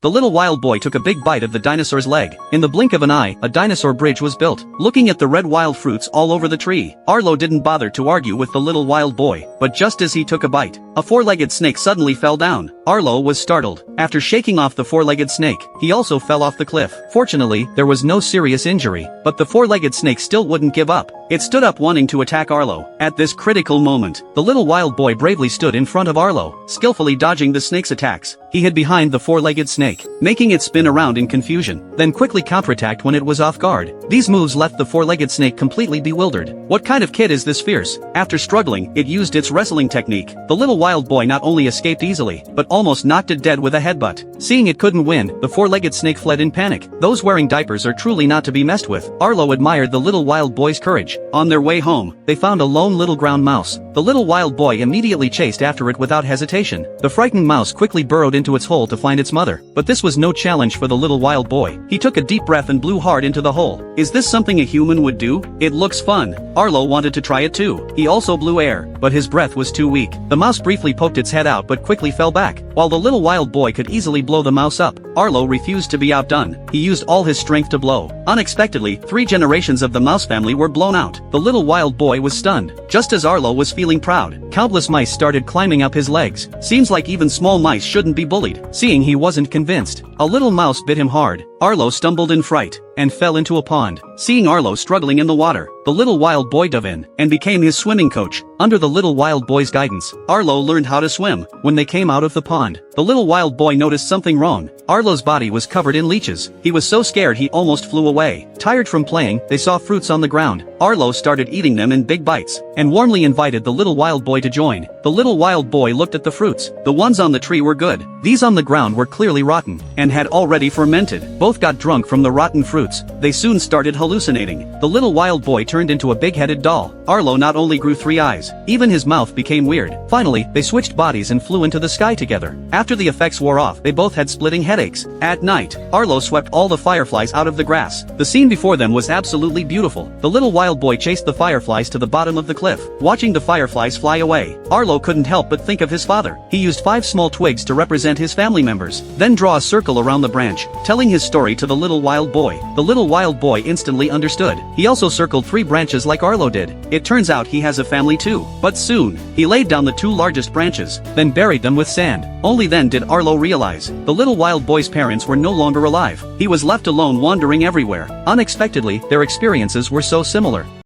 The little wild boy took a big bite of the dinosaur's leg. In the blink of an eye, a dinosaur bridge was built. Looking at the red wild fruits all over the tree, Arlo didn't bother to argue with the little wild boy, but just as he took a bite, a four-legged snake suddenly fell down. Arlo was startled. After shaking off the four-legged snake, he also fell off the cliff. Fortunately, there was no serious injury, but the four-legged snake still wouldn't give up. It stood up wanting to attack Arlo. At this critical moment, the little wild boy bravely stood in front of Arlo, skillfully dodging the snake's attacks. He hid behind the four-legged snake, making it spin around in confusion, then quickly counterattacked when it was off guard. These moves left the four-legged snake completely bewildered. What kind of kid is this fierce? After struggling, it used its wrestling technique. The little wild boy not only escaped easily, but almost knocked it dead with a headbutt. Seeing it couldn't win, the four-legged snake fled in panic. Those wearing diapers are truly not to be messed with. Arlo admired the little wild boy's courage. On their way home, they found a lone little ground mouse. The little wild boy immediately chased after it without hesitation. The frightened mouse quickly burrowed into its hole to find its mother, but this was no challenge for the little wild boy. He took a deep breath and blew hard into the hole. Is this something a human would do? It looks fun. Arlo wanted to try it too. He also blew air, but his breath was too weak. The mouse briefly poked its head out but quickly fell back. While the little wild boy could easily blow the mouse up, Arlo refused to be outdone. He used all his strength to blow. Unexpectedly, 3 generations of the mouse family were blown out. The little wild boy was stunned. Just as Arlo was feeling proud, countless mice started climbing up his legs. Seems like even small mice shouldn't be bullied. Seeing he wasn't convinced, a little mouse bit him hard. Arlo stumbled in fright and fell into a pond. Seeing Arlo struggling in the water, the little wild boy dove in and became his swimming coach. Under the little wild boy's guidance, Arlo learned how to swim. When they came out of the pond, the little wild boy noticed something wrong. Arlo's body was covered in leeches. He was so scared he almost flew away. Tired from playing, they saw fruits on the ground. Arlo started eating them in big bites and warmly invited the little wild boy to join. The little wild boy looked at the fruits. The ones on the tree were good. These on the ground were clearly rotten and had already fermented. Both got drunk from the rotten fruits. They soon started hallucinating. The little wild boy turned into a big-headed doll. Arlo not only grew 3 eyes, even his mouth became weird. Finally, they switched bodies and flew into the sky together. After the effects wore off, they both had splitting headaches. At night, Arlo swept all the fireflies out of the grass. The scene before them was absolutely beautiful. The little wild boy chased the fireflies to the bottom of the cliff. Watching the fireflies fly away, Arlo couldn't help but think of his father. He used 5 small twigs to represent his family members, then draw a circle around the branch, telling his story to the little wild boy. The little wild boy instantly understood. He also circled 3 branches like Arlo did. It turns out he has a family too. But soon, he laid down the 2 largest branches, then buried them with sand. Only then did Arlo realize the little wild boy's parents were no longer alive. He was left alone wandering everywhere. Unexpectedly, their experiences were so similar.